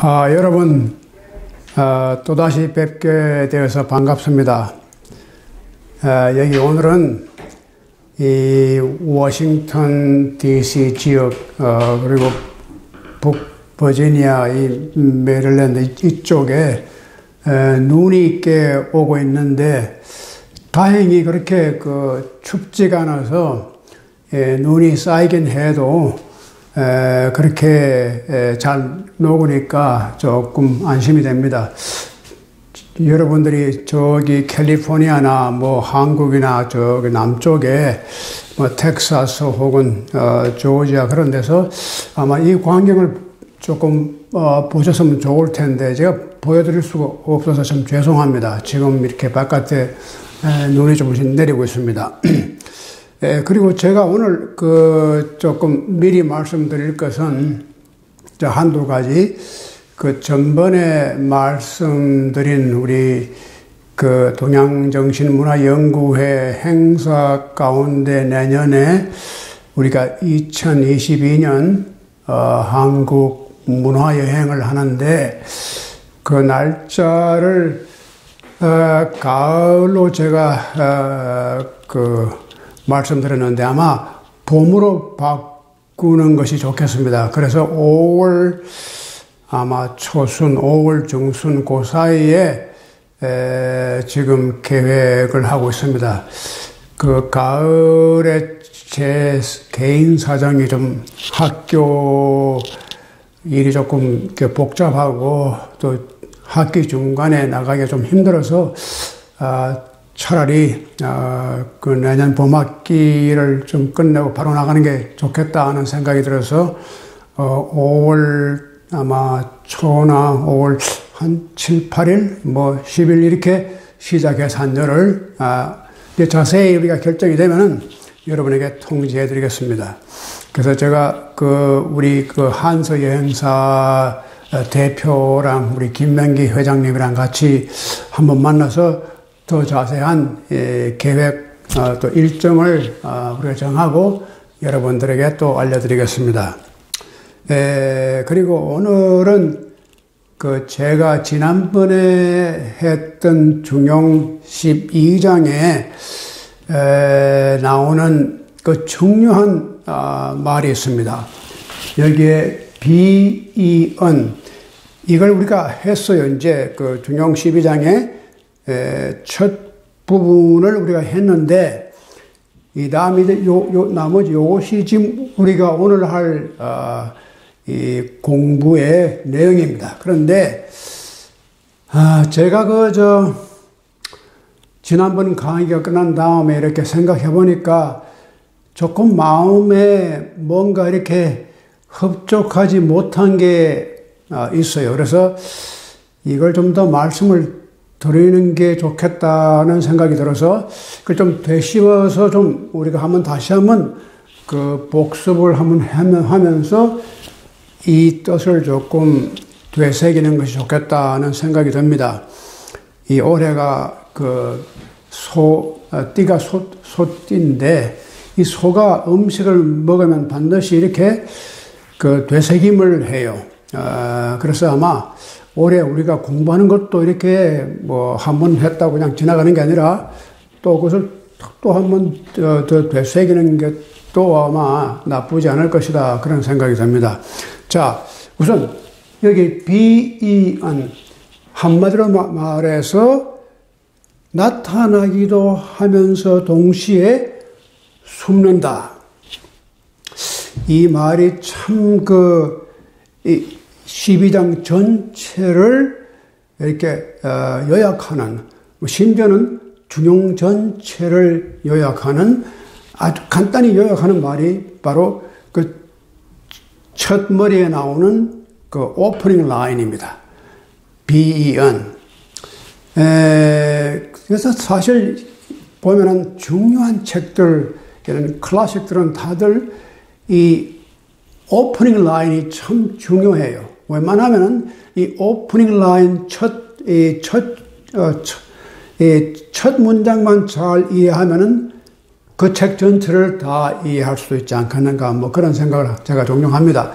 여러분, 또다시 뵙게 되어서 반갑습니다. 여기 오늘은 이 워싱턴 DC 지역, 그리고 북버지니아, 이 메릴랜드 이쪽에 눈이 꽤 오고 있는데, 다행히 그렇게 춥지가 않아서 눈이 쌓이긴 해도 그렇게 잘 녹으니까 조금 안심이 됩니다. 여러분들이 저기 캘리포니아나 뭐 한국이나 저기 남쪽에 뭐 텍사스 혹은 조지아 그런 데서 아마 이 광경을 조금 보셨으면 좋을 텐데 제가 보여드릴 수가 없어서 참 죄송합니다. 지금 이렇게 바깥에 눈이 조금씩 내리고 있습니다. 그리고 제가 오늘 조금 미리 말씀드릴 것은 한두 가지 전번에 말씀드린 우리 동양정신문화연구회 행사 가운데 내년에 우리가 2022년 한국 문화여행을 하는데 그 날짜를 가을로 제가 말씀드렸는데 아마 봄으로 바꾸는 것이 좋겠습니다. 그래서 5월 아마 초순, 5월 중순 그 사이에 지금 계획을 하고 있습니다. 가을에 제 개인 사정이 좀 학교 일이 조금 복잡하고 또 학기 중간에 나가기가 좀 힘들어서 차라리 내년 봄학기를 좀 끝내고 바로 나가는 게 좋겠다 하는 생각이 들어서 5월 아마 초나 5월 한 7, 8일 뭐 10일 이렇게 시작해서 한 열흘 자세히 우리가 결정이 되면은 여러분에게 통지해 드리겠습니다. 그래서 제가 우리 한서 여행사 대표랑 우리 김명기 회장님이랑 같이 한번 만나서 더 자세한 계획 또 일정을 우리가 정하고 여러분들에게 또 알려드리겠습니다. 그리고 오늘은 제가 지난번에 했던 중용 12장에 나오는 중요한 말이 있습니다. 여기에 비이언 이걸 우리가 했어요. 이제 중용 12장에 첫 부분을 우리가 했는데, 이 다음에 나머지 요것이 지금 우리가 오늘 할, 이 공부의 내용입니다. 그런데, 제가 지난번 강의가 끝난 다음에 이렇게 생각해 보니까 조금 마음에 뭔가 이렇게 흡족하지 못한 게 있어요. 그래서 이걸 좀 더 말씀을 드리는 게 좋겠다는 생각이 들어서 그걸 좀 되씹어서 좀 우리가 다시 한번 복습을 한번 하면서 이 뜻을 조금 되새기는 것이 좋겠다는 생각이 듭니다. 이 올해가 띠가 소띠인데 이 소가 음식을 먹으면 반드시 이렇게 되새김을 해요. 그래서 아마 올해 우리가 공부하는 것도 이렇게 한 번 했다고 그냥 지나가는 게 아니라 또 그것을 또 한 번 더 되새기는 게 또 아마 나쁘지 않을 것이다. 그런 생각이 듭니다. 자, 우선 여기 비이언 한마디로 말해서 나타나기도 하면서 동시에 숨는다. 이 말이 참 12장 전체를 이렇게 요약하는, 심지어는 중용 전체를 요약하는, 아주 간단히 요약하는 말이 바로 첫 머리에 나오는 오프닝 라인입니다. 비이언. 그래서 사실 보면은 중요한 책들, 이런 클래식들은 다들 이 오프닝 라인이 참 중요해요. 웬만하면은 이 오프닝 라인 첫 문장만 잘 이해하면은 그 책 전체를 다 이해할 수 있지 않겠는가, 그런 생각을 제가 종종 합니다.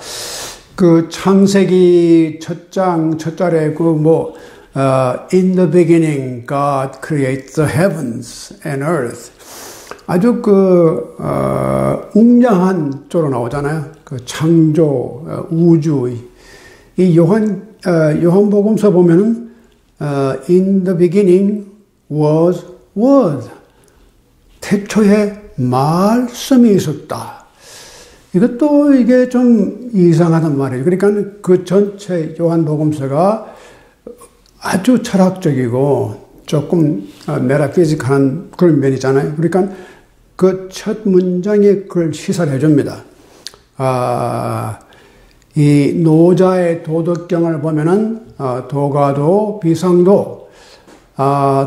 그 창세기 첫 절에 in the beginning God created the heavens and earth. 아주 웅장한 쪽으로 나오잖아요. 그 창조, 우주. 이 요한복음서 보면은, in the beginning was word. 태초에 말씀이 있었다. 이것도 이게 좀 이상하단 말이에요. 그러니까 그 전체 요한복음서가 아주 철학적이고 조금 메타피지컬한 그런 면이잖아요. 그러니까 그 첫 문장에 그걸 시사를 해줍니다. 이 노자의 도덕경을 보면은 도가도 비상도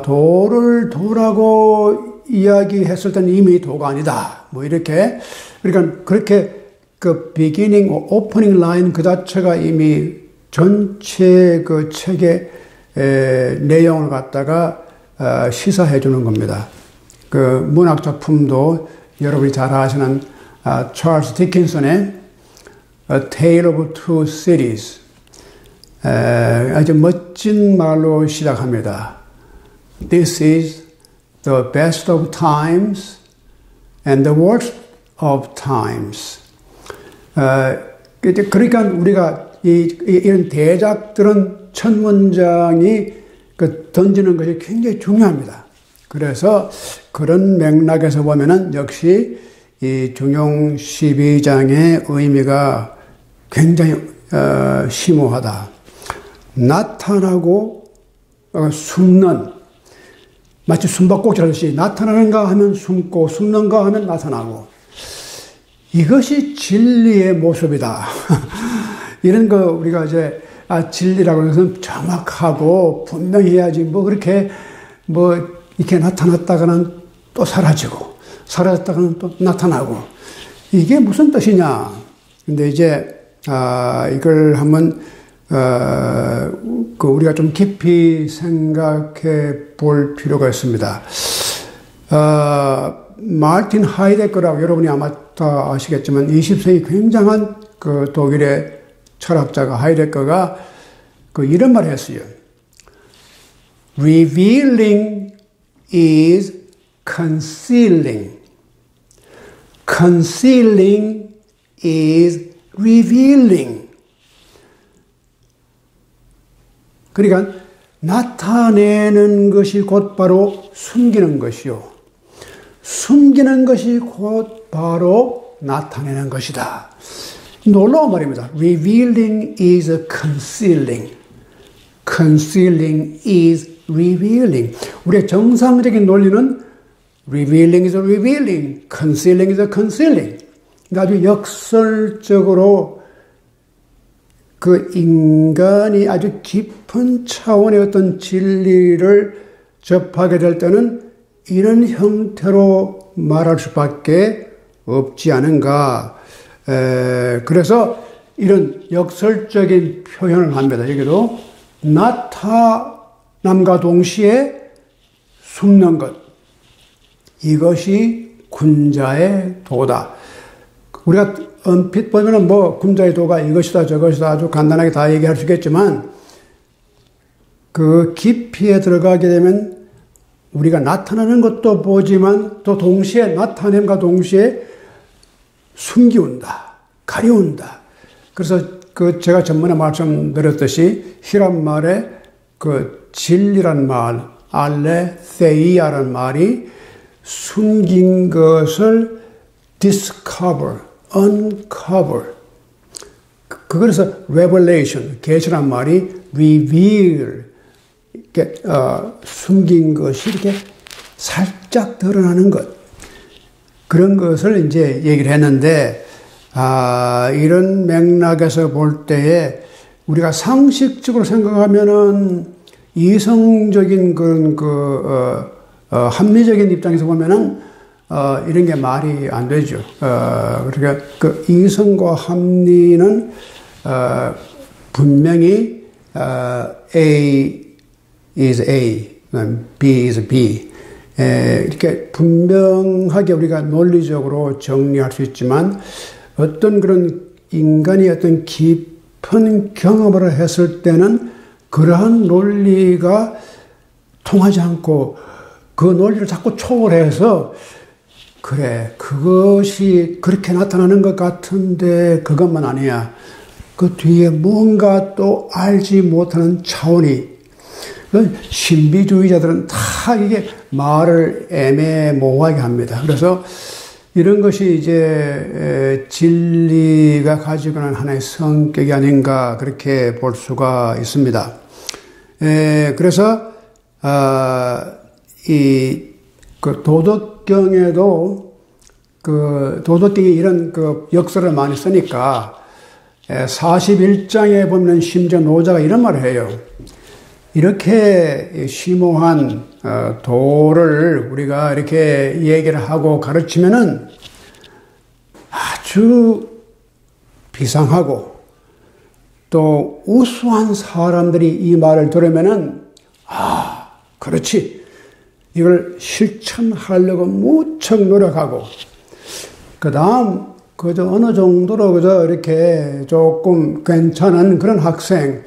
도를 도라고 이야기했을 때는 이미 도가 아니다. 뭐 이렇게 그러니까 그렇게 그 beginning, opening line 그 자체가 이미 전체 그 책의 내용을 갖다가 시사해 주는 겁니다. 그 문학 작품도 여러분이 잘 아시는 찰스 디킨슨의 A Tale of Two Cities 아주 멋진 말로 시작합니다. This is the best of times and the worst of times. 그러니까 우리가 이런 대작들은 첫 문장이 던지는 것이 굉장히 중요합니다. 그래서 그런 맥락에서 보면은 역시 이 중용 12장의 의미가 굉장히 심오하다. 나타나고 숨는 마치 숨바꼭질 하듯이 나타나는가 하면 숨고 숨는가 하면 나타나고 이것이 진리의 모습이다. 이런 거 우리가 이제 진리라고 해서 정확하고 분명히 해야지 그렇게 이렇게 나타났다가는 또 사라지고 사라졌다가는 또 나타나고 이게 무슨 뜻이냐. 근데 이제 이걸 한번 우리가 좀 깊이 생각해 볼 필요가 있습니다. 마르틴 하이데거라고 여러분이 아마 다 아시겠지만 20세기 굉장한 그 독일의 철학자가 하이데거가 이런 말을 했어요. Revealing is concealing. Concealing is revealing. 그러니까 나타내는 것이 곧바로 숨기는 것이요. 숨기는 것이 곧바로 나타내는 것이다. 놀라운 말입니다. Revealing is concealing. Concealing is revealing. 우리의 정상적인 논리는 revealing is revealing, concealing is concealing. 아주 역설적으로 그 인간이 아주 깊은 차원의 어떤 진리를 접하게 될 때는 이런 형태로 말할 수밖에 없지 않은가. 그래서 이런 역설적인 표현을 합니다. 여기도 나타남과 동시에 숨는 것. 이것이 군자의 도다. 우리가 얼핏 보면은 군자의 도가 이것이다 저것이다 아주 간단하게 다 얘기할 수 있겠지만 그 깊이에 들어가게 되면 우리가 나타나는 것도 보지만 또 동시에 나타냄과 동시에 숨기운다, 가려운다. 그래서 제가 전번에 말씀드렸듯이 히람 말에 진리란 말, 알레세이아라는 말이 숨긴 것을 discover, uncover. 그래서 revelation, 계시란 말이 reveal, 이렇게 숨긴 것이 이렇게 살짝 드러나는 것. 그런 것을 이제 얘기를 했는데, 이런 맥락에서 볼 때에 우리가 상식적으로 생각하면은 이성적인 그런 합리적인 입장에서 보면은 이런 게 말이 안 되죠. 그러니까 이성과 합리는 분명히 A is A, B is B. 이렇게 분명하게 우리가 논리적으로 정리할 수 있지만 어떤 그런 인간의 어떤 깊은 깊은 경험을 했을 때는 그러한 논리가 통하지 않고 그 논리를 자꾸 초월해서 그래, 그것이 그렇게 나타나는 것 같은데 그것만 아니야. 그 뒤에 뭔가 또 알지 못하는 차원이, 신비주의자들은 다 이게 말을 애매모호하게 합니다. 그래서 이런 것이 이제 진리가 가지고 있는 하나의 성격이 아닌가 그렇게 볼 수가 있습니다. 그래서 그 도덕경에도 그 도덕경이 이런 그 역설을 많이 쓰니까 41장에 보면 심지어 노자가 이런 말을 해요. 이렇게 심오한 도를 우리가 이렇게 얘기를 하고 가르치면은 아주 비상하고 또 우수한 사람들이 이 말을 들으면은 그렇지, 이걸 실천하려고 무척 노력하고, 그 다음 그저 어느 정도로 그저 이렇게 조금 괜찮은 그런 학생,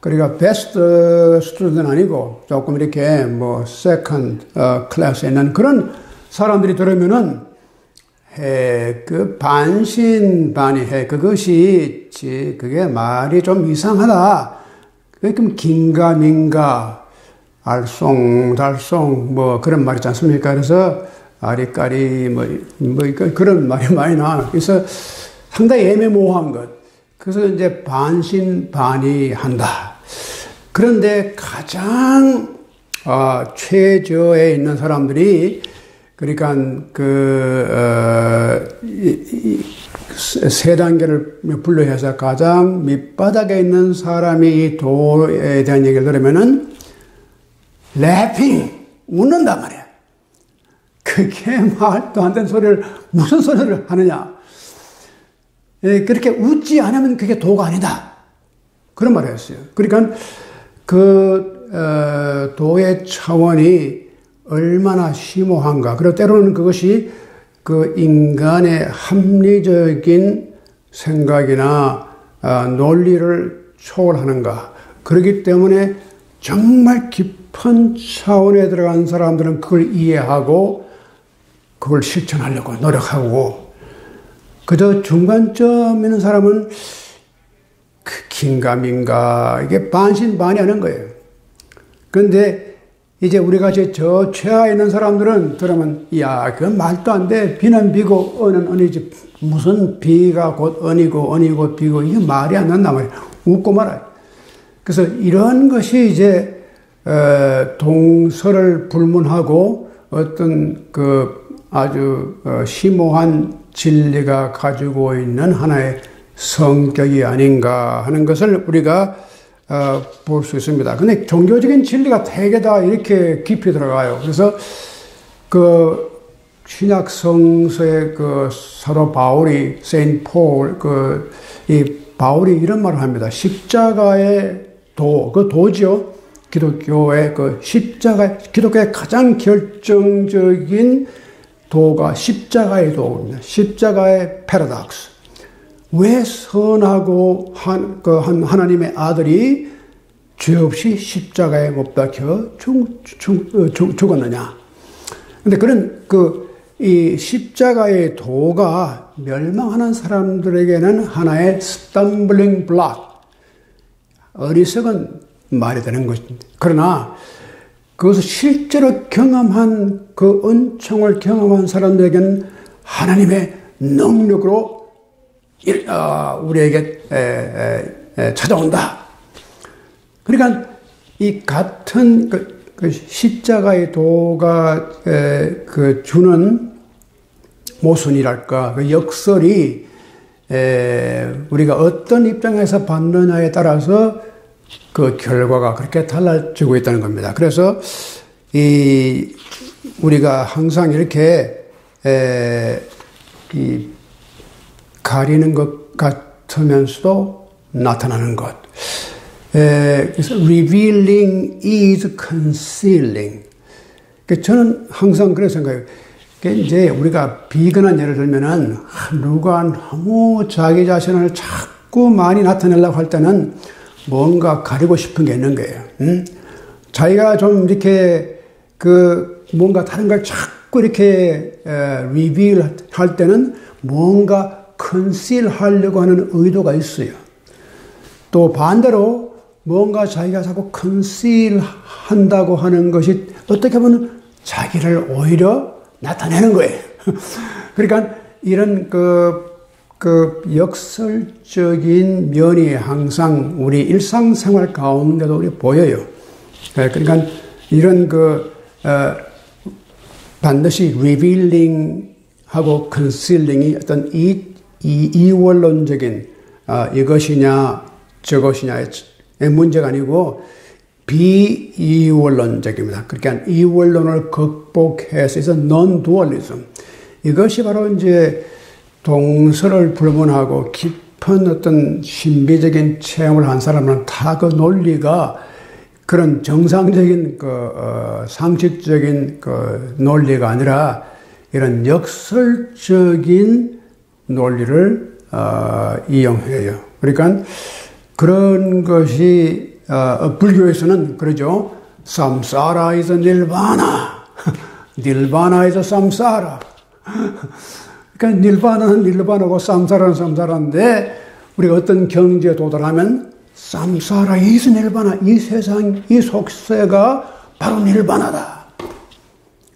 그러니까 베스트 스튜던트는 아니고 조금 이렇게 뭐 세컨드 클래스에 있는 그런 사람들이 들으면은 그 반신반의해. 그것이 그게 말이 좀 이상하다. 그럼 긴가민가, 알쏭달쏭 뭐 그런 말 있지 않습니까? 그래서 아리까리 뭐 그런 말이 많이 나와요. 그래서 상당히 애매모호한 것. 그래서 이제 반신반의한다. 그런데 가장 최저에 있는 사람들이, 그러니까 세 단계를 분류해서 가장 밑바닥에 있는 사람이 이 도에 대한 얘기를 들으면은 래핑, 웃는단 말이야. 그게 말도 안 되는 소리를, 무슨 소리를 하느냐. 그렇게 웃지 않으면 그게 도가 아니다. 그런 말을 했어요. 그러니까 도의 차원이 얼마나 심오한가. 그리고 때로는 그것이 그 인간의 합리적인 생각이나 논리를 초월하는가. 그렇기 때문에 정말 깊은 차원에 들어간 사람들은 그걸 이해하고 그걸 실천하려고 노력하고, 그저 중간점 있는 사람은 긴가민가 이게 반신반의하는 거예요. 그런데 이제 우리가 저 최하에 있는 사람들은 들으면 그건 말도 안 돼. 비는 비고 은은 은이지. 무슨 비가 곧 은이고 은이고 비고 이게 말이 안 난단 말이에요. 웃고 말아요. 그래서 이런 것이 이제 동서를 불문하고 어떤 그 아주 심오한 진리가 가지고 있는 하나의 성격이 아닌가 하는 것을 우리가 볼 수 있습니다. 근데 종교적인 진리가 되게 다 이렇게 깊이 들어가요. 그래서 그 신약 성서의 그 사도 바울이 세인트 폴 이 바울이 이런 말을 합니다. 십자가의 도, 그 도죠. 기독교의 그 기독교의 가장 결정적인 도가 십자가의 도입니다. 십자가의 패러독스. 왜 선하고 하나님의 아들이 죄 없이 십자가에 못 박혀 죽었느냐? 근데 그런 이 십자가의 도가 멸망하는 사람들에게는 하나의 스탬블링 블록, 어리석은 말이 되는 것입니다. 그러나 그것을 실제로 경험한 그 은총을 경험한 사람들에게는 하나님의 능력으로 우리에게 찾아온다. 그러니까 이 같은 그 십자가의 도가 주는 모순이랄까, 그 역설이 우리가 어떤 입장에서 받느냐에 따라서 그 결과가 그렇게 달라지고 있다는 겁니다. 그래서 우리가 항상 이렇게 가리는 것 같으면서도 나타나는 것. 그래서 revealing is concealing. 저는 항상 그렇게 생각해요. 이제 우리가 비근한 예를 들면은 누가 너무 자기 자신을 자꾸 자꾸 많이 나타내려고 할 때는 뭔가 가리고 싶은 게 있는 거예요. 자기가 좀 이렇게 뭔가 다른 걸 자꾸 이렇게 리빌 할 때는 뭔가 컨실 하려고 하는 의도가 있어요. 또 반대로 뭔가 자기가 자꾸 컨실 한다고 하는 것이 어떻게 보면 자기를 오히려 나타내는 거예요. 그러니까 이런 역설적인 면이 항상 우리 일상생활 가운데도 우리 보여요. 그러니까 이런 반드시 리빌링하고 컨실링이 어떤 이원론적인 이것이냐 저것이냐의 문제가 아니고 비이원론적입니다. 그러니까 이원론을 극복해서 있어 non-dualism. 이것이 바로 이제 동서를 불문하고 깊은 어떤 신비적인 체험을 한 사람은 다 그 논리가 그런 정상적인 상식적인 논리가 아니라 이런 역설적인 논리를 이용해요. 그러니까 그런 것이 불교에서는 그러죠. samsara is a nirvana, nirvana is a samsara. 그러니까 닐바나는 닐바나고 samsara는 samsara인데 우리가 어떤 경지에 도달하면 samsara is nirvana, 이 세상 이 속세가 바로 닐바나다.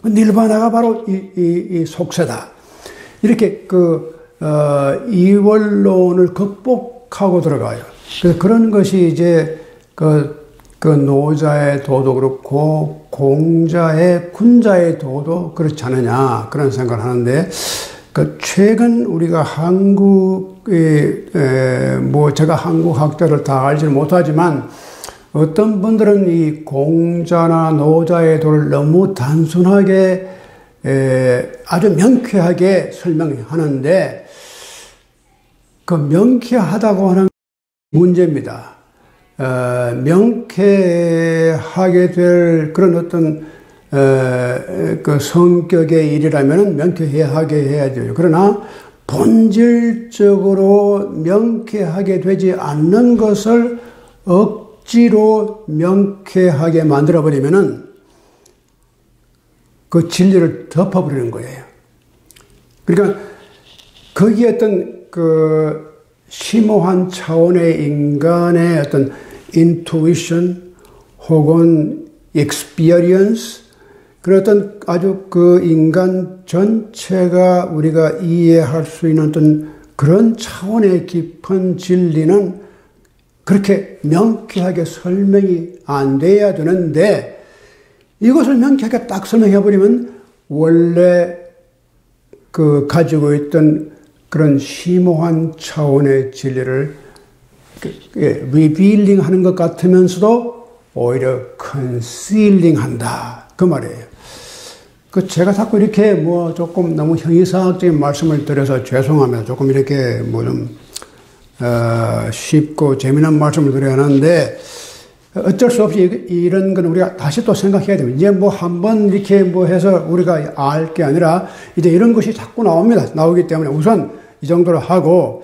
닐바나가 바로 이 속세다. 이렇게 이원론을 극복하고 들어가요. 그래서 그런 것이 이제 노자의 도도 그렇고 공자의 군자의 도도 그렇지 않느냐 그런 생각을 하는데 최근 우리가 한국의 제가 한국 학자를 다 알지는 못하지만 어떤 분들은 이 공자나 노자의 도를 너무 단순하게 아주 명쾌하게 설명하는데 그 명쾌하다고 하는 문제입니다. 명쾌하게 될 그런 어떤 성격의 일이라면 명쾌하게 해야 돼요. 그러나 본질적으로 명쾌하게 되지 않는 것을 억지로 명쾌하게 만들어버리면은 그 진리를 덮어버리는 거예요. 그러니까 거기에 어떤 심오한 차원의 인간의 어떤 intuition 혹은 experience 그런 어떤 아주 인간 전체가 우리가 이해할 수 있는 어떤 그런 차원의 깊은 진리는 그렇게 명쾌하게 설명이 안 돼야 되는데 이것을 명쾌하게 딱 설명해버리면 원래 가지고 있던 그런 심오한 차원의 진리를 리빌링 하는 것 같으면서도 오히려 컨실링 한다. 그 말이에요. 제가 자꾸 이렇게 조금 너무 형이상학적인 말씀을 드려서 죄송합니다. 조금 이렇게 좀 쉽고 재미난 말씀을 드려야 하는데 어쩔 수 없이 이런 건 우리가 다시 또 생각해야 됩니다. 이제 한번 이렇게 해서 우리가 알 게 아니라 이제 이런 것이 자꾸 나오기 때문에 우선 이 정도로 하고,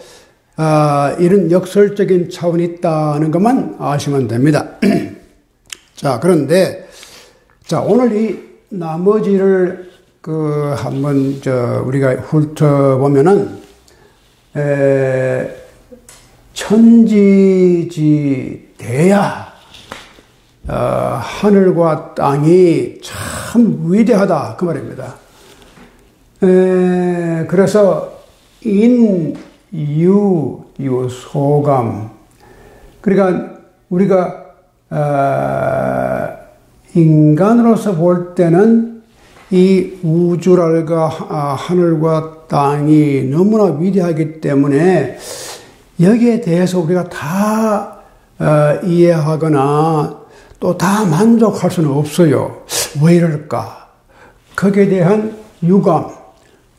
이런 역설적인 차원이 있다는 것만 아시면 됩니다. 자, 그런데, 오늘 이 나머지를 한번 우리가 훑어보면은, 천지지대야, 하늘과 땅이 참 위대하다. 그 말입니다. 그래서 유소감. 그러니까 우리가 인간으로서 볼 때는 이 우주랄까 하늘과 땅이 너무나 위대하기 때문에 여기에 대해서 우리가 다 이해하거나 또 다 만족할 수는 없어요. 왜 이럴까? 거기에 대한 유감,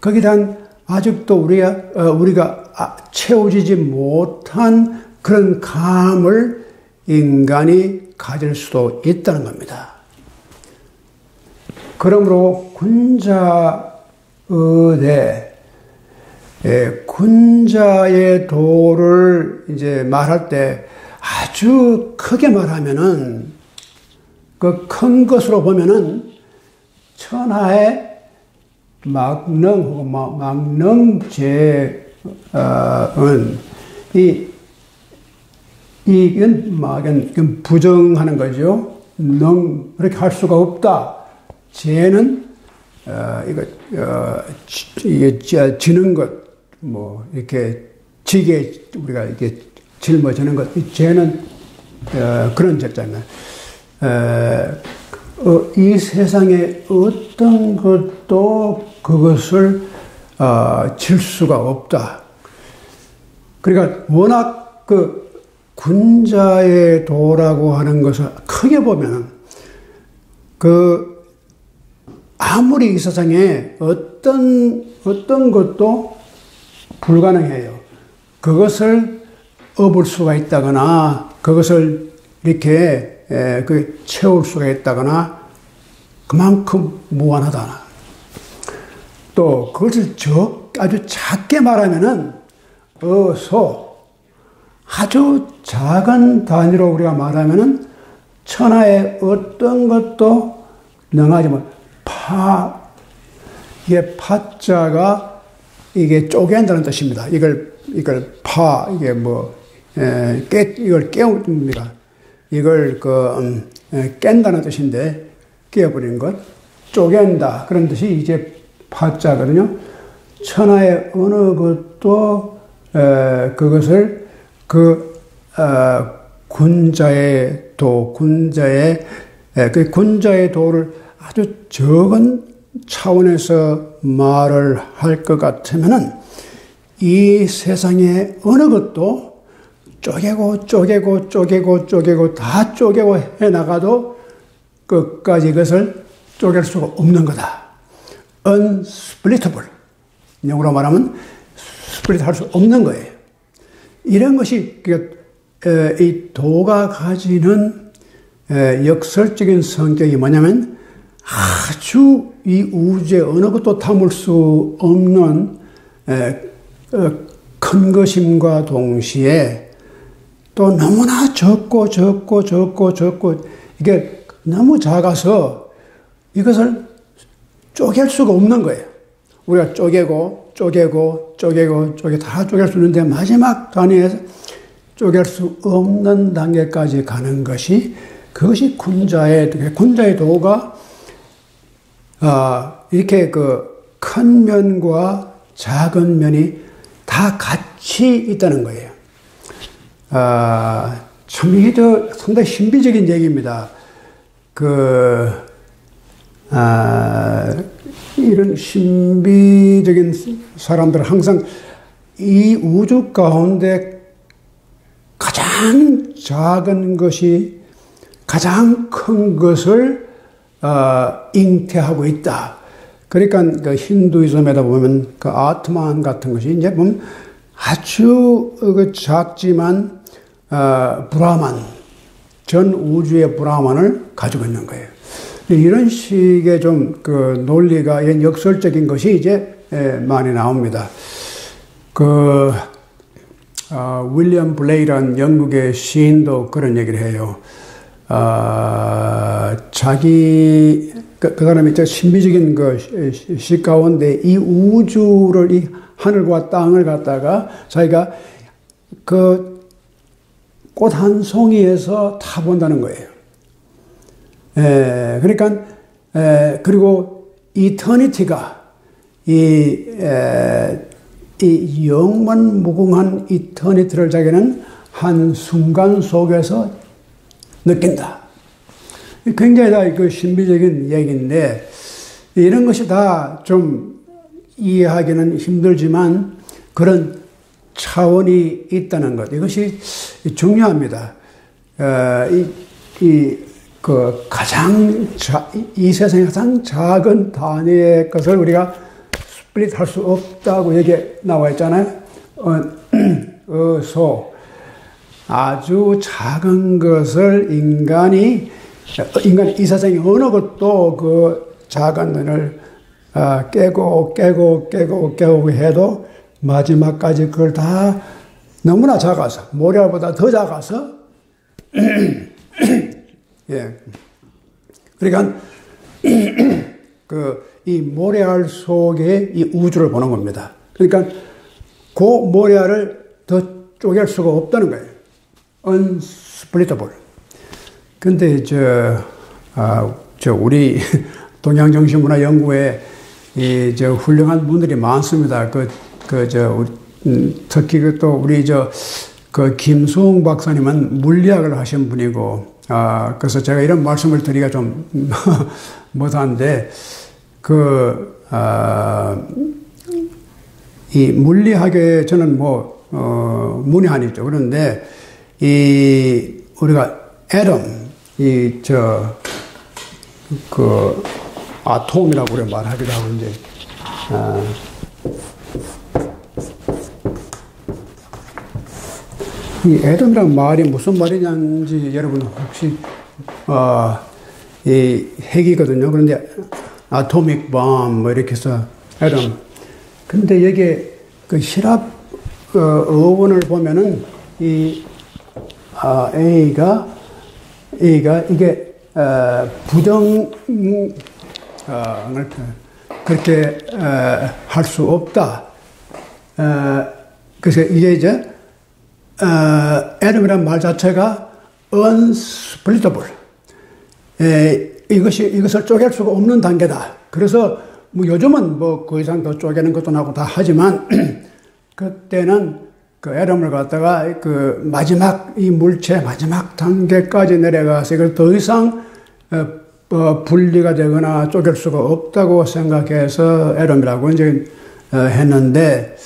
거기에 대한 아직도 우리가 채워지지 못한 그런 감을 인간이 가질 수도 있다는 겁니다. 그러므로 군자의대 군자의 도를 이제 말할 때 아주 크게 말하면은 그 큰 것으로 보면은 천하의 막능 혹은 막능제은 이건 부정하는 거죠. 그렇게 할 수가 없다. 죄는 이게 지는 것, 뭐 이렇게 지게 우리가 이렇게 짊어지는 것, 이 죄는 그런 죄잖아요. 이 세상에 어떤 것도 그것을 질 수가 없다. 그러니까 워낙 그 군자의 도라고 하는 것을 크게 보면은 아무리 이 세상에 어떤 것도 불가능해요. 그것을 업을 수가 있다거나 그것을 이렇게 채울 수가 있다거나 그만큼 무한하다. 또 그것을 아주 작게 말하면은 아주 작은 단위로 우리가 말하면은 천하의 어떤 것도 능하지 못. 이게 파자가 이게 쪼갠다는 뜻입니다. 이걸 이게 이걸 깨웁니다. 이걸 깬다는 뜻인데 깨어버리는 것, 쪼갠다 그런 뜻이 이제 파자거든요. 천하의 어느 것도 그것을 군자의 도를 아주 적은 차원에서 말을 할 것 같으면은 이 세상의 어느 것도 쪼개고 다 쪼개고 해나가도 끝까지 이것을 쪼갤 수가 없는 거다. unsplittable. 영어로 말하면 스플릿 할 수 없는 거예요. 이런 것이 이 도가 가지는 역설적인 성격이 뭐냐면 아주 이 우주에 어느 것도 담을 수 없는 큰 것임과 동시에 또 너무나 적고 이게 너무 작아서 이것을 쪼갤 수가 없는 거예요. 우리가 쪼개고 다 쪼갤 수 있는데 마지막 단위에서 쪼갤 수 없는 단계까지 가는 것이 그것이 군자의 도가 이렇게 큰 면과 작은 면이 다 같이 있다는 거예요. 참 이게 상당히 신비적인 얘기입니다. 이런 신비적인 사람들은 항상 이 우주 가운데 가장 작은 것이 가장 큰 것을 잉태하고 있다. 그러니까 힌두이즘에다 보면 아트만 같은 것이 이제 보면 아주 작지만 브라만, 전 우주의 브라만을 가지고 있는 거예요. 이런 식의 좀 논리가 역설적인 것이 이제 많이 나옵니다. 윌리엄 블레이라는 영국의 시인도 그런 얘기를 해요. 그 사람이 신비적인 시 가운데 이 우주를, 이 하늘과 땅을 갖다가 자기가 꽃 한 송이에서 타본다는 거예요. 그러니까, 그리고 이터니티가, 이 영원 무궁한 이터니티를 자기는 한 순간 속에서 느낀다. 굉장히 다 신비적인 얘기인데, 이런 것이 다 좀 이해하기는 힘들지만 그런 차원이 있다는 것. 이것이 중요합니다. 이 세상에 가장 작은 단위의 것을 우리가 스플릿 할 수 없다고 얘기 나와 있잖아요. 아주 작은 것을 인간이 이 세상에 어느 것도 작은 면을 깨고 해도 마지막까지 그걸 다 너무나 작아서, 모래알보다 더 작아서, 예. 그러니까, 이 모래알 속에 이 우주를 보는 겁니다. 그러니까, 그 모래알을 더 쪼갤 수가 없다는 거예요. unsplittable. 근데, 우리 동양정신문화연구에 훌륭한 분들이 많습니다. 특히 또 우리 김수홍 박사님은 물리학을 하신 분이고, 그래서 제가 이런 말씀을 드리기가 좀 못한데, 이 물리학에 저는 문외한이죠. 그런데, 우리가 애덤, 아톰이라고 우리가 말하기도 하고, 이제, 이 애덤이란 말이 무슨 말이냐는지 여러분 혹시, 이 핵이거든요. 그런데 아토믹 bomb 이렇게 해서 애덤. 근데 여기에希腊, 어원을 보면은 이, A가 이게, 부정, 그렇게, 할 수 없다. 그래서 이게 이제, 애덤이라는 말 자체가 unsplittable. 이것을 쪼갤 수가 없는 단계다. 그래서 요즘은 그 이상 더 쪼개는 것도 나고 다 하지만, 그때는 애덤을 갖다가 마지막 이 물체 마지막 단계까지 내려가서 이걸 더 이상 분리가 되거나 쪼갤 수가 없다고 생각해서 애덤이라고 이제 했는데,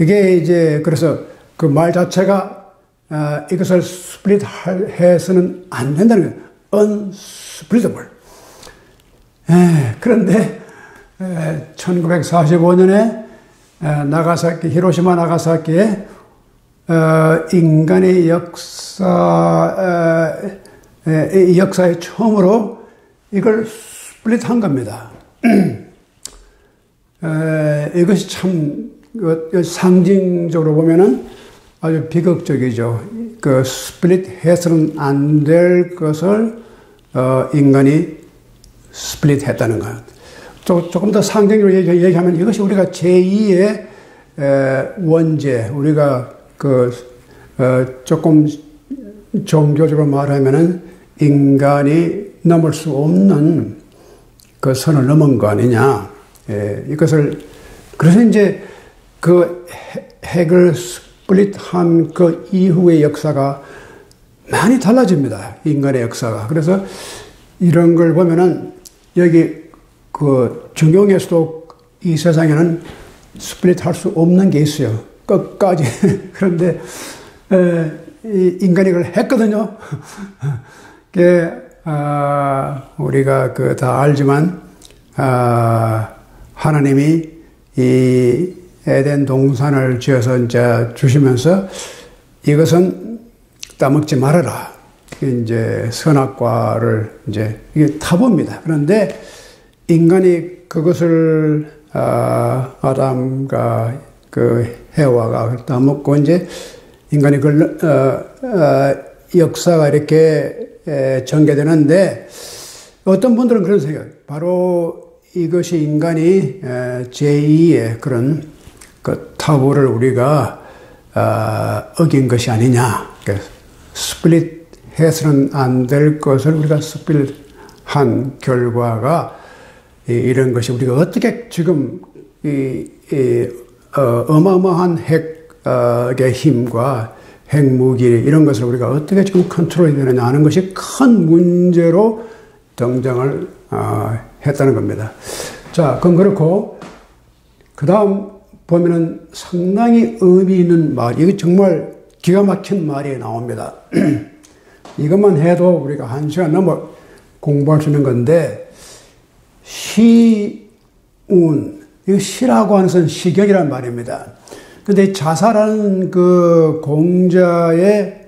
이게 이제 그래서 그 말 자체가 이것을 스플릿 해서는 안 된다는 거예요. unsplittable. 그런데 1945년에 히로시마 나가사키에 인간의 역사에 처음으로 이걸 스플릿한 겁니다. 이것이 참 상징적으로 보면은 아주 비극적이죠. 스플릿 해서는 안 될 것을 인간이 스플릿 했다는 거예요. 조금 더 상징적으로 얘기하면 이것이 우리가 제2의 원죄, 우리가 조금 종교적으로 말하면은 인간이 넘을 수 없는 그 선을 넘은 거 아니냐. 이것을, 그래서 이제 핵을 스플릿한 그 이후의 역사가 많이 달라집니다. 인간의 역사가. 그래서 이런 걸 보면은 여기 중용에서도 이 세상에는 스플릿 할 수 없는 게 있어요. 끝까지. 그런데, 인간이 그걸 했거든요. 우리가 다 알지만, 하나님이 이 에덴 동산을 지어서 이제 주시면서 이것은 따먹지 말아라. 이제 선악과를 이제 이게 타봅니다. 그런데 인간이 그것을 아담과 해와가 따먹고 이제 인간이 역사가 이렇게 전개되는데 어떤 분들은 그런 생각. 바로 이것이 인간이 제2의 그런 타부를 우리가 어긴 것이 아니냐. 스플릿 해서는 안 될 것을 우리가 스플릿한 결과가 이런 것이 우리가 어떻게 지금 어마어마한 핵의 힘과 핵무기 이런 것을 우리가 어떻게 지금 컨트롤해야 되느냐 하는 것이 큰 문제로 등장을 했다는 겁니다. 자, 그건 그렇고 그 다음 보면은 상당히 의미 있는 말, 이게 정말 기가 막힌 말이 나옵니다. 이것만 해도 우리가 1시간 넘어 공부할 수 있는 건데, 시운, 이거 시라고 하는 것은 시경이란 말입니다. 근데 자사라는 그 공자의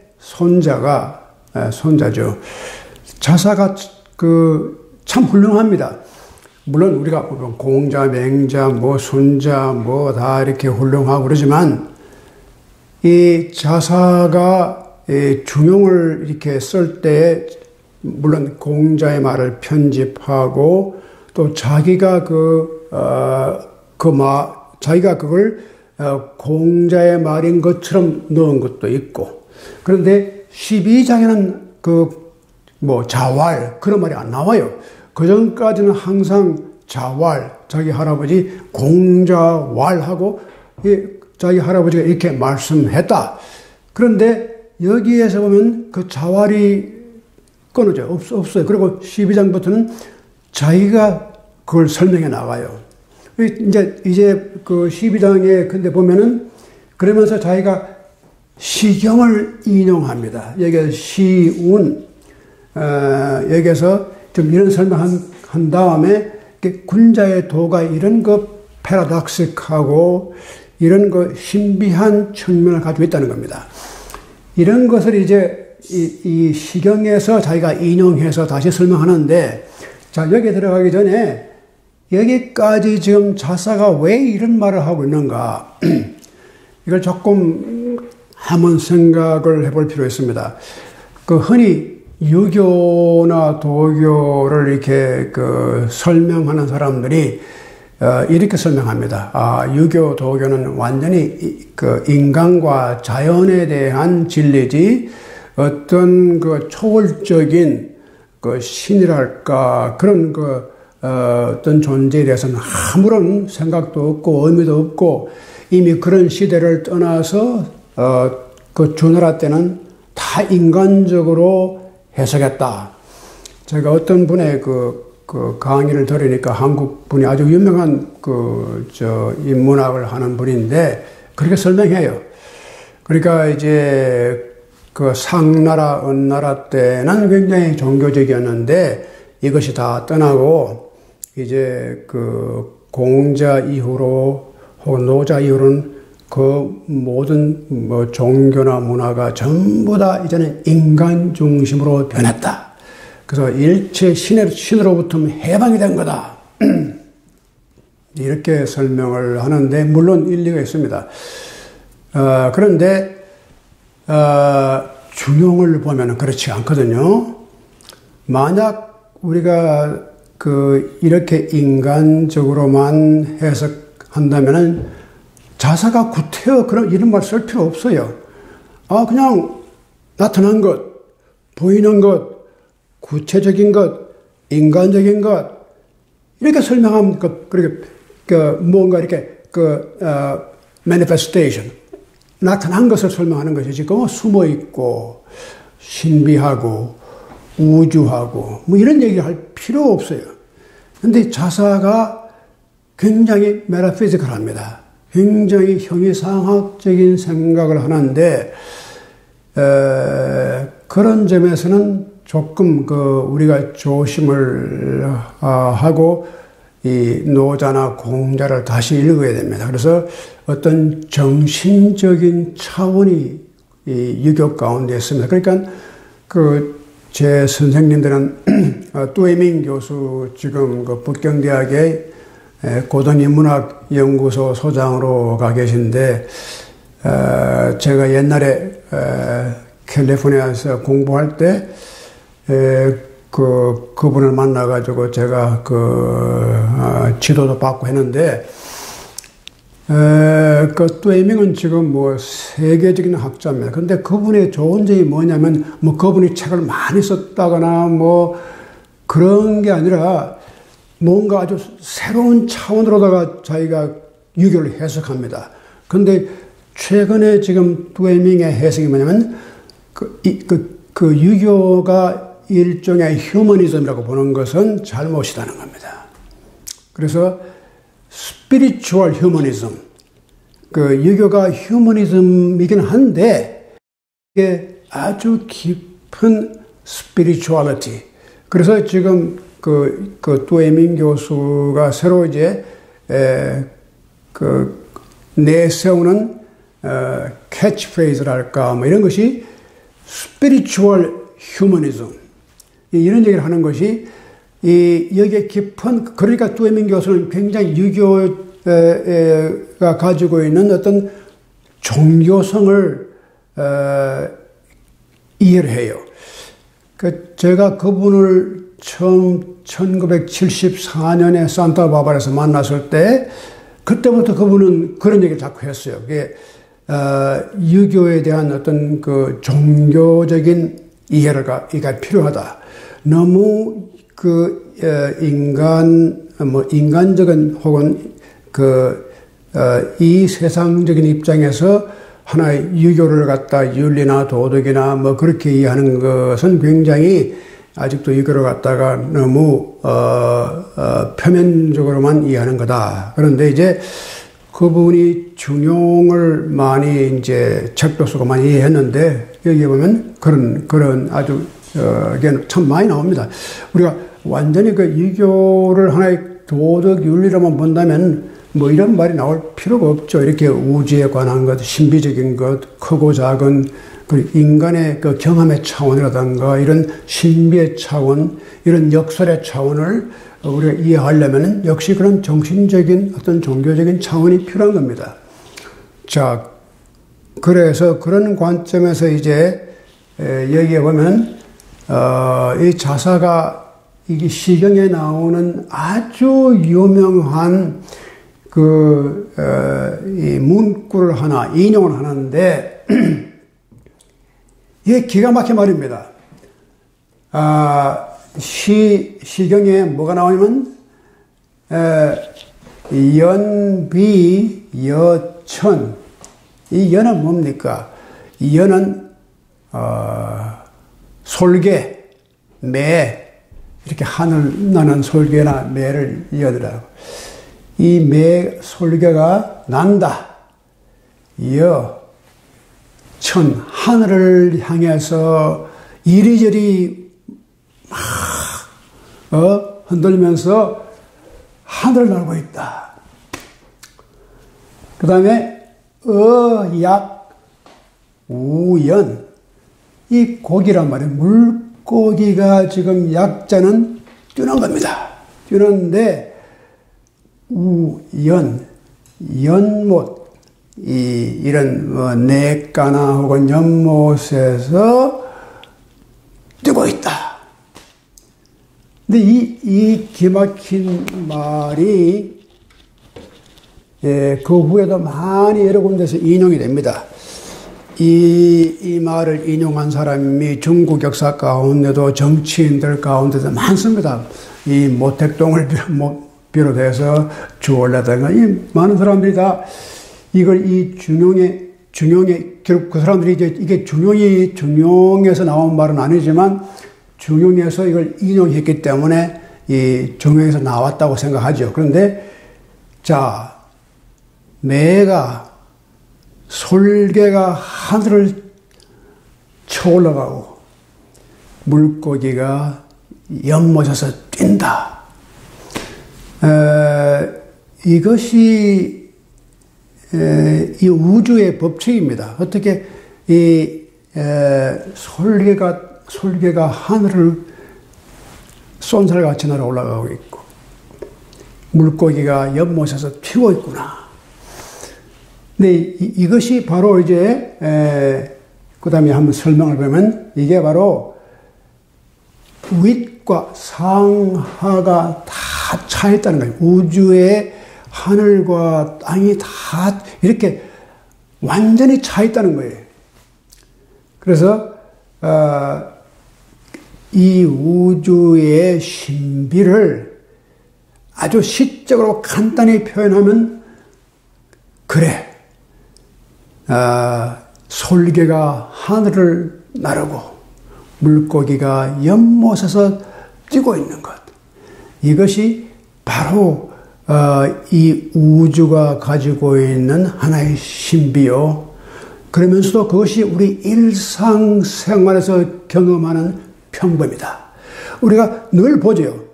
손자죠. 자사가 참 훌륭합니다. 물론 우리가 공자, 맹자, 뭐 순자, 뭐 다 이렇게 훌륭하고 그러지만 이 자사가 중용을 이렇게 쓸 때 물론 공자의 말을 편집하고 또 자기가 자기가 그걸 공자의 말인 것처럼 넣은 것도 있고 그런데 12장에는 자왈 그런 말이 안 나와요. 그 전까지는 항상 자왈 자기 할아버지 공자왈하고 자기 할아버지가 이렇게 말씀했다. 그런데 여기에서 보면 그 자왈이 끊어져 없어요. 그리고 12장부터는 자기가 그걸 설명해 나가요. 이제 그 12장에 근데 보면은 그러면서 자기가 시경을 인용합니다. 여기서 시운 여기서 좀 이런 설명한 다음에 군자의 도가 이런 거 패러독식하고 이런 거 신비한 측면을 가지고 있다는 겁니다. 이런 것을 이제 이 시경에서 자기가 인용해서 다시 설명하는데 자 여기에 들어가기 전에 여기까지 지금 자사가 왜 이런 말을 하고 있는가 이걸 조금 한번 생각을 해볼 필요가 있습니다. 흔히 유교나 도교를 이렇게 설명하는 사람들이 이렇게 설명합니다. 유교, 도교는 완전히 인간과 자연에 대한 진리지 어떤 초월적인 신이랄까 그런 어떤 존재에 대해서는 아무런 생각도 없고 의미도 없고 이미 그런 시대를 떠나서 주나라 때는 다 인간적으로 해석했다. 제가 어떤 분의 강의를 들으니까 한국 분이 아주 유명한 인문학을 하는 분인데 그렇게 설명해요. 그러니까 이제 상나라, 은나라 때는 굉장히 종교적이었는데 이것이 다 떠나고 이제 공자 이후로 혹은 노자 이후로는 모든 종교나 문화가 전부 다 이제는 인간 중심으로 변했다. 그래서 일체 신으로부터 해방이 된 거다. 이렇게 설명을 하는데 물론 일리가 있습니다. 그런데 중용을 보면 그렇지 않거든요. 만약 우리가 이렇게 인간적으로만 해석한다면은 자사가 구태여 이런 말 쓸 필요 없어요. 그냥 나타난 것, 보이는 것, 구체적인 것, 인간적인 것 이렇게 설명하면 뭔가 이렇게 manifestation 나타난 것을 설명하는 것이지 숨어 있고 신비하고 우주하고 이런 얘기를 할 필요 없어요. 근데 자사가 굉장히 메타피지컬합니다. 굉장히 형이상학적인 생각을 하는데 그런 점에서는 조금 우리가 조심을 하고 이 노자나 공자를 다시 읽어야 됩니다. 그래서 어떤 정신적인 차원이 이 유교 가운데 있습니다. 그러니까 제 선생님들은 뚜에밍 교수 지금 북경대학의 고등인문학연구소 소장으로 가 계신데 제가 옛날에 캘리포니아에서 공부할 때 그분을 만나가지고 제가 지도도 받고 했는데 뚜에밍은 지금 세계적인 학자입니다. 근데 그분의 좋은 점이 뭐냐면 그분이 책을 많이 썼다거나 그런 게 아니라 뭔가 아주 새로운 차원으로다가 자기가 유교를 해석합니다. 근데 최근에 지금 뚜에밍의 해석이 뭐냐면 유교가 일종의 휴머니즘이라고 보는 것은 잘못이라는 겁니다. 그래서 스피리추얼 휴머니즘, 유교가 휴머니즘이긴 한데 이게 아주 깊은 스피리추얼리티. 그래서 지금 뚜에밍 교수가 새로 이제 내세우는 캐치프레이즈랄까 이런 것이 스피리추얼 휴머니즘 이런 얘기를 하는 것이 여기에 깊은, 그러니까 뚜에밍 교수는 굉장히 유교가 가지고 있는 어떤 종교성을 이해를 해요. 제가 그분을 처음 1974년에 산타바바라에서 만났을 때, 그때부터 그분은 그런 얘기를 자꾸 했어요. 그게, 유교에 대한 어떤 그 종교적인 이해가 필요하다. 너무 인간적인 혹은 이 세상적인 입장에서 하나의 유교를 갖다 윤리나 도덕이나 그렇게 이해하는 것은 굉장히 아직도 이거를 갖다가 너무 표면적으로만 이해하는 거다. 그런데 이제 그분이 중용을 많이 이제 책도 쓰고 많이 이해했는데 여기에 보면 그런 아주 이게 참 많이 나옵니다. 우리가 완전히 그 유교를 하나의 도덕 윤리로만 본다면 이런 말이 나올 필요가 없죠. 이렇게 우주에 관한 것, 신비적인 것, 크고 작은 그 인간의 그 경험의 차원이라든가 이런 신비의 차원, 이런 역설의 차원을 우리가 이해하려면 역시 그런 정신적인 어떤 종교적인 차원이 필요한 겁니다. 자, 그래서 그런 관점에서 이제 여기에 보면 이 자사가 이게 시경에 나오는 아주 유명한 이 문구를 하나, 인용을 하는데, 이게 기가 막힌 말입니다. 시경에 뭐가 나오냐면, 연비, 여천. 이 연은 뭡니까? 이 연은, 솔개, 매, 이렇게 하늘 나는 솔개나 매를 이어들라고. 이 매 솔개가 난다. 천, 하늘을 향해서 이리저리 막 흔들면서 하늘을 날고 있다. 그 다음에 약, 우연. 이 고기란 말이에요. 물고기가 지금 약자는 뛰는 겁니다. 뛰는데 우연, 연못, 이런 냇가나 혹은 연못에서 뛰고 있다. 근데 이 기막힌 말이 그 후에도 많이 여러 군데서 인용이 됩니다. 이 말을 인용한 사람이 중국 역사 가운데도 정치인들 가운데도 많습니다. 이 모택동을 비롯해서 주월라든가 이 많은 사람들이 다 이걸 이 중용의 결국 그 사람들이 이게 중용에서 나온 말은 아니지만 중용에서 이걸 인용했기 때문에 이 중용에서 나왔다고 생각하죠. 그런데 자, 매가 솔개가 하늘을 쳐 올라가고 물고기가 연못에서 뛴다. 이것이 이 우주의 법칙입니다. 어떻게 이 솔개가 하늘을 쏜살같이 날아 올라가고 있고 물고기가 연못에서 튀고 있구나. 근데 이것이 바로 이제 그 다음에 한번 설명을 보면 이게 바로 윗과 상하가 다 차있다는 거예요. 우주의 하늘과 땅이 다 이렇게 완전히 차있다는 거예요. 그래서 이 우주의 신비를 아주 시적으로 간단히 표현하면 그래. 솔개가 하늘을 나르고 물고기가 연못에서 뛰고 있는 것. 이것이 바로 이 우주가 가지고 있는 하나의 신비요. 그러면서도 그것이 우리 일상생활에서 경험하는 평범이다. 우리가 늘 보죠.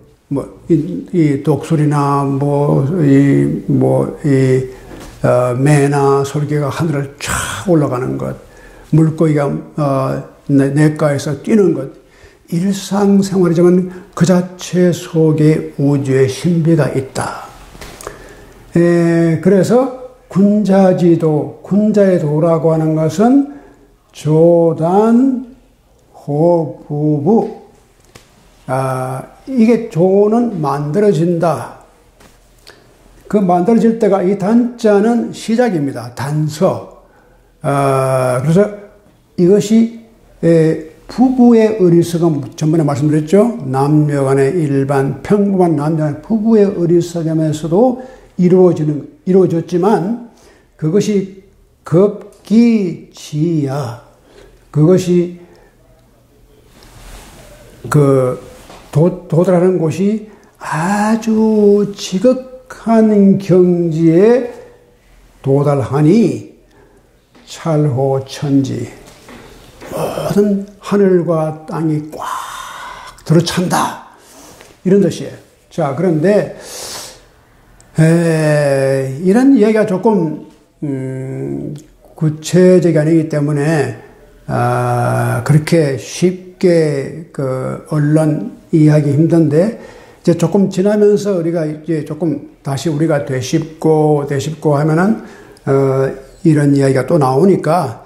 이 독수리나 매나 솔개가 하늘을 쫙 올라가는 것, 물고기가 냇가에서 뛰는 것, 일상생활이지만 그 자체 속에 우주의 신비가 있다. 그래서 군자지도, 군자의 도라고 하는 것은 조단, 호부부. 이게 조는 만들어진다. 그 만들어질 때가 이 단자는 시작입니다. 단서. 그래서 이것이 부부의 어리석음, 전번에 말씀드렸죠. 남녀 간의 일반 평범한 남녀 간의 부부의 어리석음에서도 이루어졌지만 그것이 급기지야. 그것이 도달하는 곳이 아주 지극한 경지에 도달하니 찰호천지, 모든 하늘과 땅이 꽉 들어찬다. 이런 뜻이에요. 자, 그런데 이런 이야기가 조금 구체적이 아니기 때문에 그렇게 쉽게 언론 이해하기 힘든데, 이제 조금 지나면서 우리가 이제 조금 다시 우리가 되짚고 하면은 이런 이야기가 또 나오니까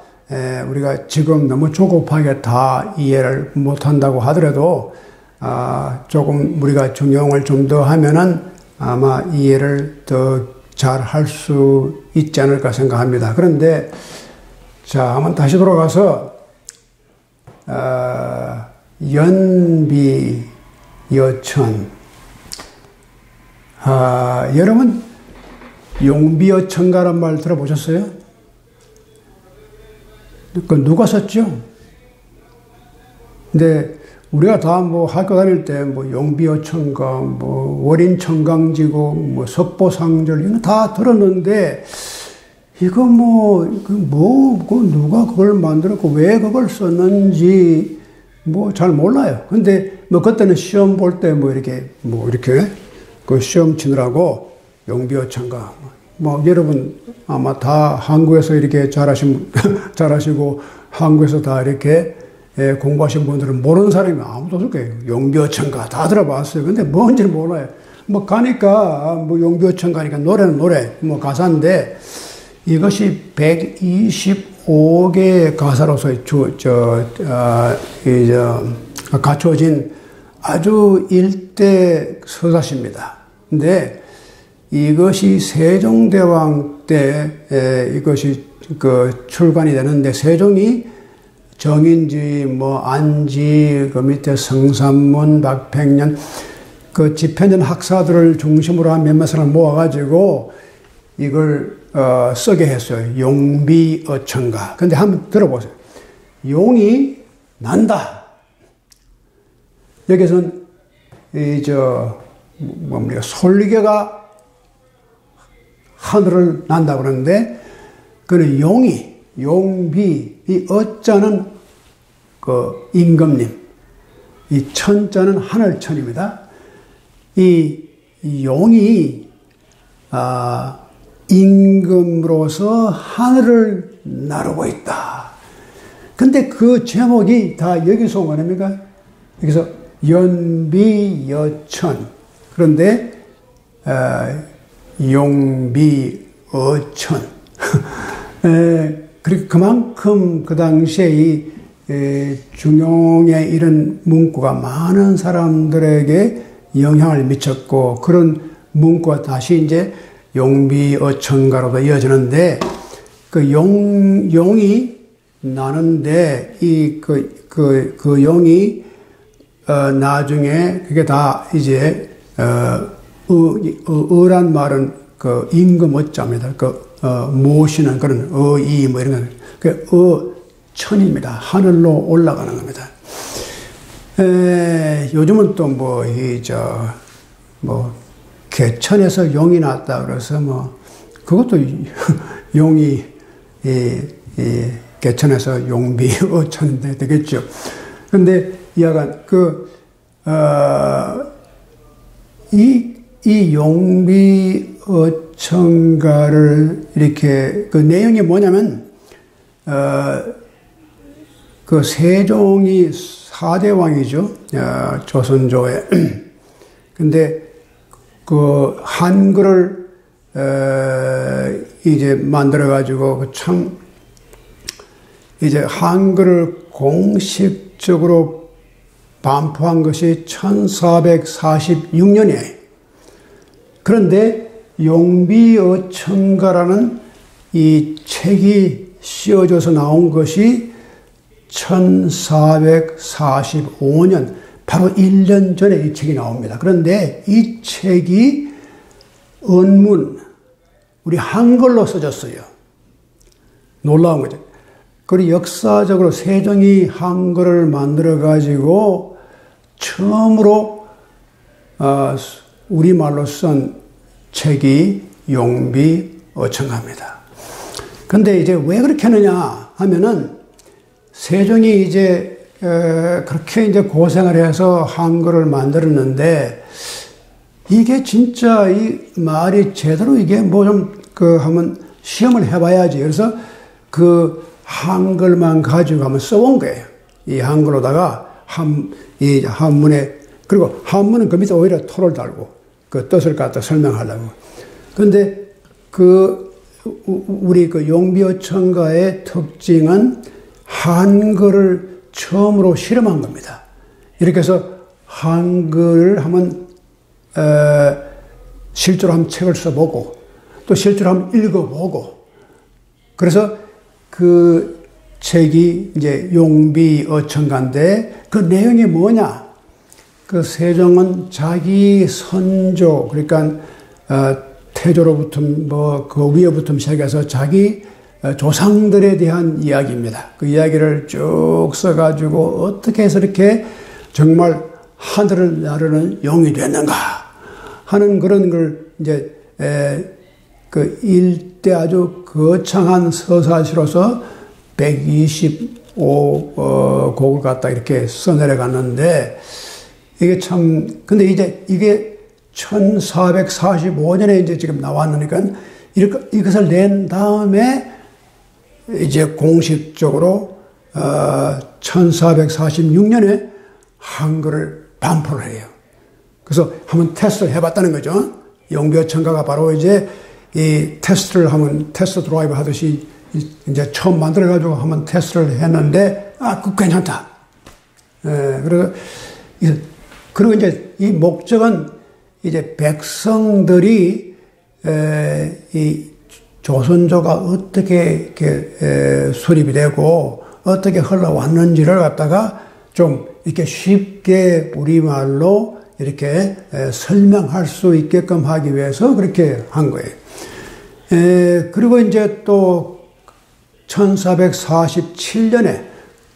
우리가 지금 너무 조급하게 다 이해를 못한다고 하더라도 조금 우리가 적용을 좀 더 하면은 아마 이해를 더 잘 할 수 있지 않을까 생각합니다. 그런데 자, 한번 다시 돌아가서 연비 여천. 여러분 용비어천가란 말 들어보셨어요? 그 누가 썼죠? 근데 우리가 다 뭐 학교 다닐 때 뭐 용비어천가, 뭐 월인천강지고, 뭐 석보상절 이거 다 들었는데 이거 누가 그걸 만들었고 왜 그걸 썼는지 뭐 잘 몰라요. 근데 뭐 그때는 시험 볼 때 이렇게 그 시험 치느라고 용비어천가. 뭐 여러분 아마 다 한국에서 이렇게 잘하시고 한국에서 다 이렇게 공부하신 분들은 모르는 사람이 아무도 없을 거예요. 용비어천가 다 들어봤어요. 근데 뭔지는 몰라요. 뭐 가니까 뭐 용비어천가니까 노래는 노래, 뭐 가사인데 이것이 125개의 가사로서 갖춰진 아주 일대 서사시입니다. 근데 이것이 세종대왕 때 이것이 출간이 되는데, 세종이 정인지 안지 그 밑에 성삼문, 박팽년 그 집현전 학사들을 중심으로 한 몇몇 사람을 모아가지고 이걸 쓰게 했어요. 용비어천가. 근데 한번 들어보세요. 용이 난다. 여기서는 솔개가 하늘을 난다 그러는데, 그는 용비, 이 어자는 그 임금님, 이 천자는 하늘천입니다. 이 용이 임금으로서 하늘을 나르고 있다. 근데 그 제목이 다 여기서 온 거랍니까? 여기서 연비여천. 그런데 용비어천. 그만큼 그 당시에 이 중용의 이런 문구가 많은 사람들에게 영향을 미쳤고, 그런 문구가 다시 이제 용비어천가로도 이어지는데, 그 용이 나는데 그 용이 나중에 그게 다 이제 어란 말은 그 임금 어자입니다. 모시는 그런 어이 뭐 이런 거. 그 천입니다. 하늘로 올라가는 겁니다. 요즘은 또 개천에서 용이 났다 그래서 그것도 용이 개천에서 용비어천인데 되겠죠. 그런데 이하간 이 용비어천가를 이렇게 그 내용이 뭐냐면 그 세종이 4대 왕이죠. 조선조에. 근데 그 한글을 이제 만들어가지고 참 이제 한글을 공식적으로 반포한 것이 1446년이에요. 그런데 용비어천가라는 이 책이 씌워져서 나온 것이 1445년, 바로 1년 전에 이 책이 나옵니다. 그런데 이 책이 언문, 우리 한글로 써졌어요. 놀라운 거죠. 그리고 역사적으로 세종이 한글을 만들어가지고 처음으로 우리말로 쓴 책이 용비어천가입니다. 근데 이제 왜 그렇게 하느냐 하면은 세종이 이제 그렇게 이제 고생을 해서 한글을 만들었는데 이게 진짜 이 말이 제대로 이게 뭐 좀 한번 시험을 해봐야지. 그래서 그 한글만 가지고 한번 써본 거예요. 이 한글로다가 이 한문에, 그리고 한문은 그 밑에 오히려 토를 달고 그 뜻을 갖다 설명하려고. 그런데 우리 그 용비어천가의 특징은 한글을 처음으로 실험한 겁니다. 이렇게 해서 한글을 한번 실제로 한번 책을 써보고 또 실제로 한번 읽어보고, 그래서 그 책이 이제 용비어천가인데 그 내용이 뭐냐? 그 세종은 자기 선조, 그러니까 태조로부터 뭐 그 위에부터 시작해서 자기 조상들에 대한 이야기입니다. 그 이야기를 쭉 써가지고 어떻게 해서 이렇게 정말 하늘을 나르는 용이 됐는가 하는 그런 걸 이제 그 일대 아주 거창한 서사시로서 125곡을 갖다 이렇게 써내려갔는데 이게 참, 근데 이제 이게 1445년에 이제 지금 나왔으니까 이것을 낸 다음에 이제 공식적으로 1446년에 한글을 반포를 해요. 그래서 한번 테스트를 해봤다는 거죠. 용비어천가가 바로 이제 이 테스트를 하면 테스트 드라이브 하듯이 이제 처음 만들어가지고 한번 테스트를 했는데 그거 괜찮다. 그리고 이제 이 목적은 이제 백성들이 이 조선조가 어떻게 이렇게 수립이 되고 어떻게 흘러왔는지를 갖다가 좀 이렇게 쉽게 우리말로 이렇게 설명할 수 있게끔 하기 위해서 그렇게 한 거예요. 그리고 이제 또 1447년에,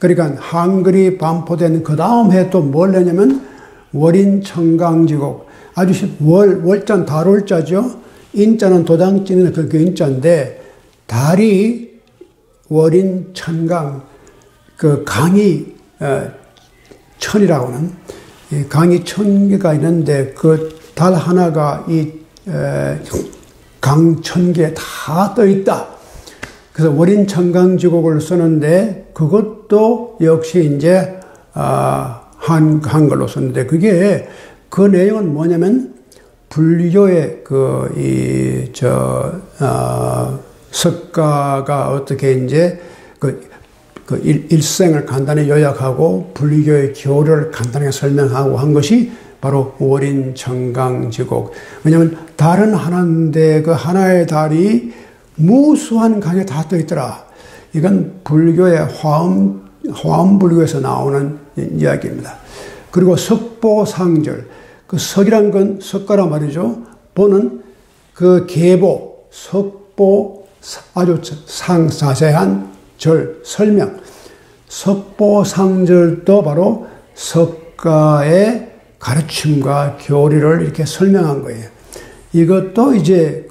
그러니까 한글이 반포된 그 다음 해 또 뭘 내냐면 월인청강지곡, 아주 월자는 달월자죠. 인자는 도장 찍는 그 인자인데, 달이 월인천강, 그 강이 천이라고 하는 강이 1000개가 있는데 그 달 하나가 이 강 1000개에 다 떠 있다. 그래서 월인천강지곡을 쓰는데 그것도 역시 이제 한글로 썼는데 그게 그 내용은 뭐냐면 불교의 석가가 어떻게 이제 일생을 간단히 요약하고 불교의 교리를 간단하게 설명하고 한 것이 바로 월인천강지곡. 왜냐하면 달은 하나인데 그 하나의 달이 무수한 강에 다 떠 있더라. 이건 불교의 화엄불교에서 나오는 이야기입니다. 그리고 석보상절, 그 석이란 건 석가라 말이죠. 보는 그 계보, 석보, 아주 자세한 절, 설명. 석보상절도 바로 석가의 가르침과 교리를 이렇게 설명한 거예요. 이것도 이제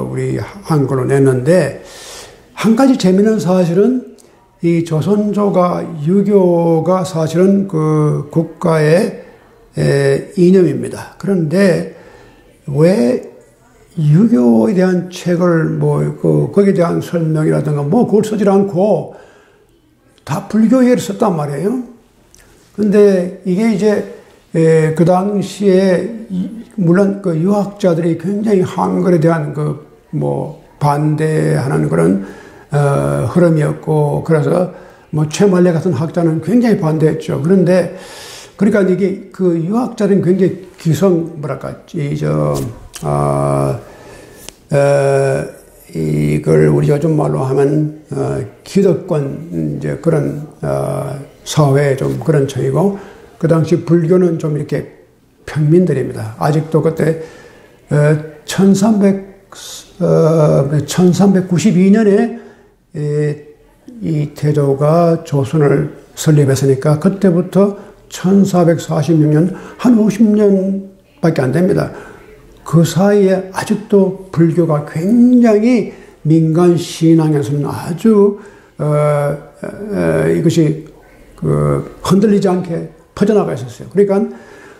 우리 한글로 냈는데, 한 가지 재미있는 사실은 이 조선조가, 유교가 사실은 그 국가의 이념입니다. 그런데 왜 유교에 대한 책을 거기에 대한 설명이라든가 그걸 쓰지 않고 다 불교에 썼단 말이에요. 근데 이게 이제 그 당시에 물론 그 유학자들이 굉장히 한글에 대한 그 뭐 반대하는 그런 흐름이었고, 그래서 뭐 최말레 같은 학자는 굉장히 반대했죠. 그런데 그러니까 이게 그 유학자들은 굉장히 뭐랄까 이걸 우리 요즘 말로 하면 기득권 이제 그런 사회 좀 그런 처이고, 그 당시 불교는 좀 이렇게 평민들입니다. 아직도 그때 1392년에 이 태조가 조선을 설립했으니까 그때부터 1446년 한 50년밖에 안 됩니다. 그 사이에 아직도 불교가 굉장히 민간 신앙에서는 아주 이것이 흔들리지 않게 퍼져나가 있었어요. 그러니까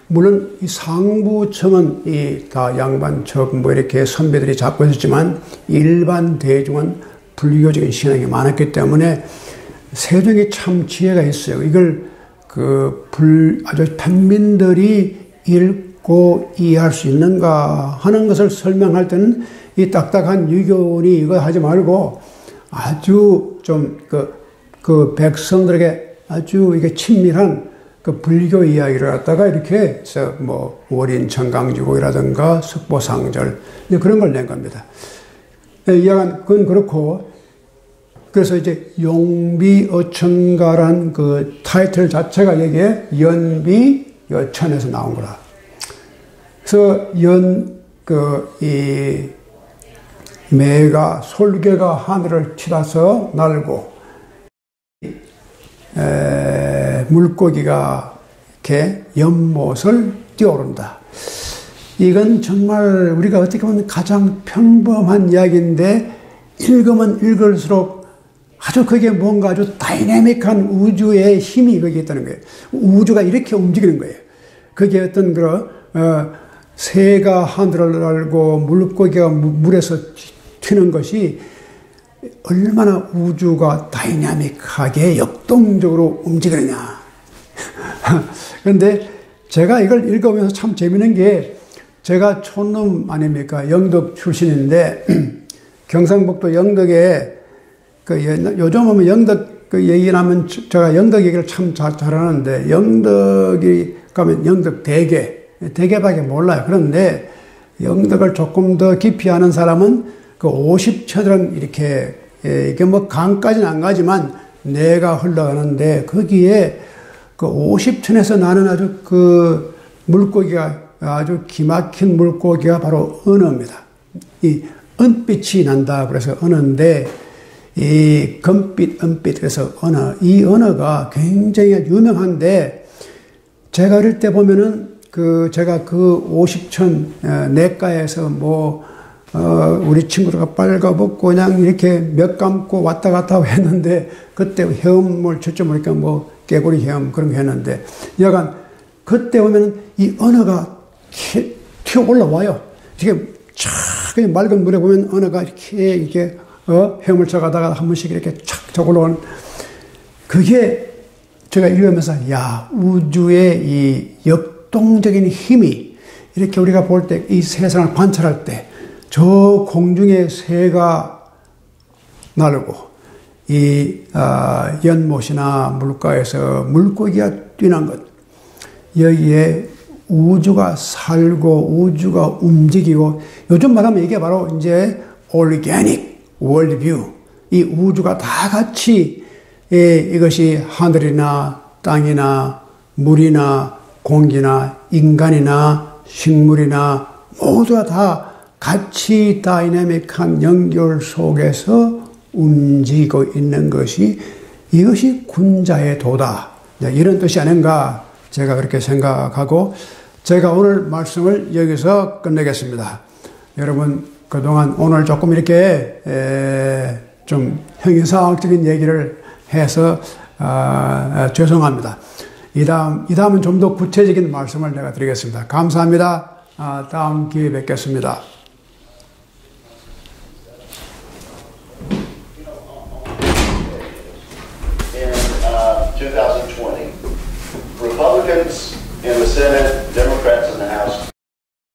물론 이 상부층은 이 다 양반척 뭐 이렇게 선배들이 잡고 있었지만 일반 대중은 불교적인 신앙이 많았기 때문에 세종이 참 지혜가 있어요. 이걸 아주 평민들이 읽고 이해할 수 있는가 하는 것을 설명할 때는 이 딱딱한 유교니 이거 하지 말고 아주 좀 그 백성들에게 아주 이게 친밀한 그 불교 이야기를 갖다가 이렇게 해서 뭐 월인 청강주곡이라든가 석보상절 그런 걸 낸 겁니다. 그건 그렇고, 그래서 이제 용비어천가란 그 타이틀 자체가 여기에 연비여천에서 나온 거라. 그래서 이 매가 솔개가 하늘을 치닫아 날고 물고기가 이렇게 연못을 뛰어오른다. 이건 정말 우리가 어떻게 보면 가장 평범한 이야기인데 읽으면 읽을수록 아주 그게 뭔가 아주 다이내믹한 우주의 힘이 거기에 있다는 거예요. 우주가 이렇게 움직이는 거예요. 그게 어떤 새가 하늘을 날고 물고기가 물에서 튀는 것이 얼마나 우주가 다이나믹하게 역동적으로 움직이느냐. 그런데 제가 이걸 읽으면서 참 재미있는 게, 제가 촌놈 아닙니까? 영덕 출신인데 경상북도 영덕에 요즘 하면 영덕 얘기 나면 제가 영덕 얘기를 참 잘하는데, 영덕이 가면 영덕 대개밖에 몰라요. 그런데 영덕을 조금 더 깊이 아는 사람은 그 50처럼 이렇게 이게 뭐 강까지는 안 가지만 내가 흘러가는데, 거기에 그 50천에서 나는 아주 그 물고기가 아주 기막힌 물고기가 바로 은어입니다. 이 은빛이 난다 그래서 은어인데, 이 금빛 은빛 그래서 은어, 이 은어가 굉장히 유명한데, 제가 어릴 때 보면은 제가 그 50천 내과에서 우리 친구가 빨가벗고 그냥 이렇게 몇 감고 왔다 갔다 하고 했는데, 그때 헤엄을 쳤죠. 보니까 깨구리 헤엄 그런 거 했는데, 여간 그때 보면은 이 언어가 튀어 올라와요. 이렇게 착, 그냥 맑은 물에 보면 언어가 이렇게 헤엄을 쳐가다가 한 번씩 이렇게 착 올라오는, 그게 제가 읽으면서, 야, 우주의 이 역동적인 힘이 이렇게 우리가 볼 때, 이 세상을 관찰할 때, 저 공중에 새가 날고, 이 연못이나 물가에서 물고기가 뛰는 것, 여기에 우주가 살고 우주가 움직이고, 요즘 말하면 이게 바로 이제 organic worldview, 이 우주가 다 같이 이것이 하늘이나 땅이나 물이나 공기나 인간이나 식물이나 모두가 다 같이 다이내믹한 연결 속에서 움직이고 있는 것이, 이것이 군자의 도다, 이런 뜻이 아닌가 제가 그렇게 생각하고, 제가 오늘 말씀을 여기서 끝내겠습니다. 여러분, 그동안 오늘 조금 이렇게 좀 형이상학적인 얘기를 해서 죄송합니다. 이 다음은 좀 더 구체적인 말씀을 내가 드리겠습니다. 감사합니다. 다음 기회에 뵙겠습니다.